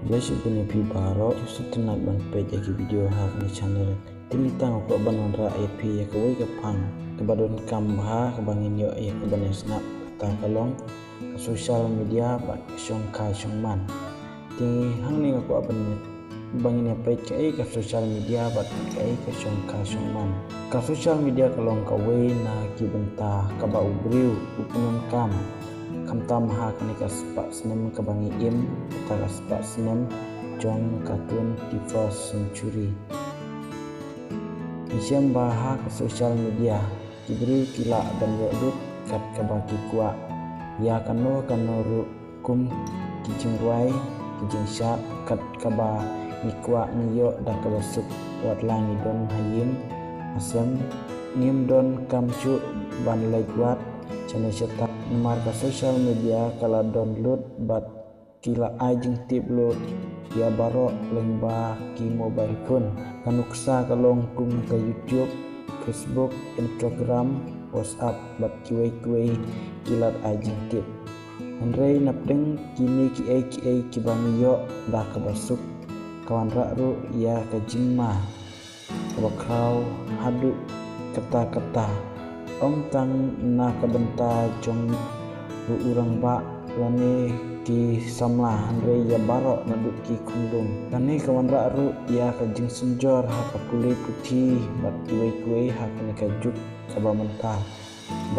Basic punya pi baro justru tenak ban page ki video hak ni channel timitang ko banon ra ip ya ko ke pang ke badon kambha ke bangin yo ya ke banes snap ta kalong ke social media ba syong ka syong man ti hang ni ko aban bangin ya page ke social media ba ke syong ka syong man ka social media kalong ka we na ki benta ka ba ubriu upunun kam kamtam ha kani ka spa snem ka bangi im ta ka spa snem jong ka 21st century isiam baha ka social media kibri kila dan yadut kat ka baki kuat ya kano ru kum kijing ruai kijing syak kat ka ba ni kuat ni yo da ka basuk wat lang ni don hayim asam nim don kamcu ban laiwat channel cetak nomor ke social media kalau download bat kila ajeng tip load ya baro lengba ki mobile phone kanuksa kalong kum ke YouTube, Facebook, Instagram, WhatsApp bat kiwe kilat ajeng tip Andre napdeng kini ki bangi yo dah kabasuk kawan rakru ya ke jingma kabakrau hadu kata-kata om tang na kabenta jong urang ba lane ki samla andre ya baro naduk ki kundung kane kawan ru ya ka jing senjor ha ka pulih putih bat kuwe ha kane ka juk ka ba mentah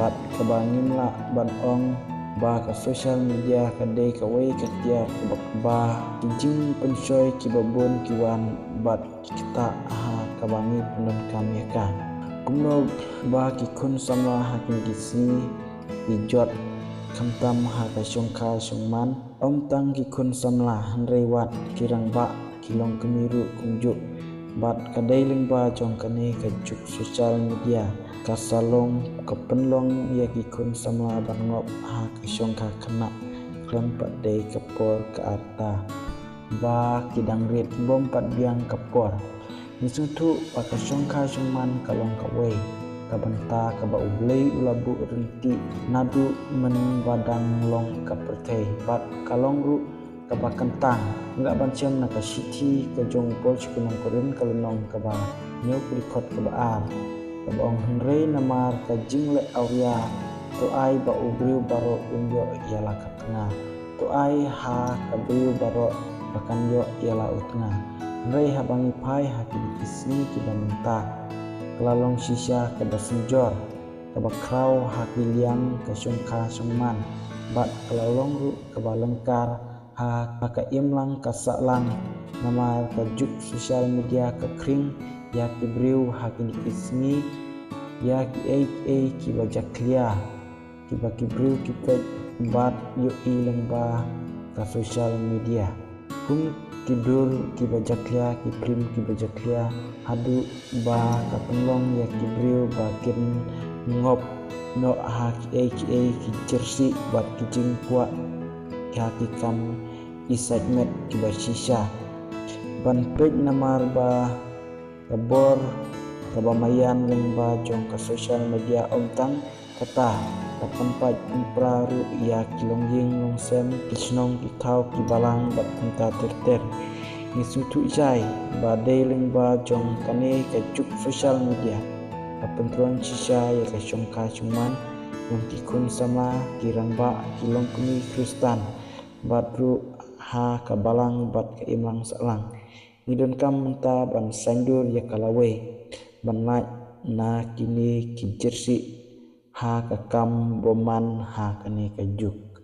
bat ka bangin la ban ong ba ka social media ka dei ka we ka tia ka ba ki jing pensoy ki babon ki wan bat kita ha ka bangi punan kami ka kumno ba ki kun sama hakin gisi dijot kamtam ha ka syongka syongman om tang ki kun samla rewat kirang ba kilong kemiru kunjuk bat kadai lengba jong kane ka juk social media kasalong kepenlong ya ki kun samla ban ngop ha ka syongka kena klan padai kapor ke arta ba kidang rit bom pat biang kapor nisutu pakai syongka syongman kalong kawe kabenta kaba ublei ulabu renti nadu men badang long kapertei bat kalong ru kaba kentang enggak bancem na ka siti ka jong pol cikunong korin kalonong kaba nyau kurikot kaba ar kaba ong henrei namar ka jingle auria to ai ba ubriu baro unjo ialah ka tengah to ai ha kabriu baro bakan yo ialah utengah Rei habangi pai hakini kisni kiba mentah kelalong sisya keba senjor keba krau hakiliang ke syongka syongman bat kelalong ru keba lengkar ha ka imlang kasaklang nama ke juk sosial media ke kring ya kibriu hakini kisni ya ki kiba jaklia kiba kibriu kipet bat yu lengba ke sosial media kum tidur ki bajaklia ki prim ki bajaklia hadu ba kapenlong ya ki briu bakin ngop no ha ki jersey bat ki jingkwa ya ki kam isagmet ki basisha ban page namar ba kabor kabamayan lengba jong ka social media omtang kata kapan paj praru ya kilongying longsem kisnong kitau kibalang bat kunta terter ngisutu jai badai lengba jong kane ka juk social media kapentruan sisa ya ka syongka syongman yang kikun sama kiramba kilong kuni kristan batru ha kabalang bat ka imlang salang ngidon kam menta ban sandur ya kalawe ban na kini ki jersey ha ka kam boman ha kane ka juk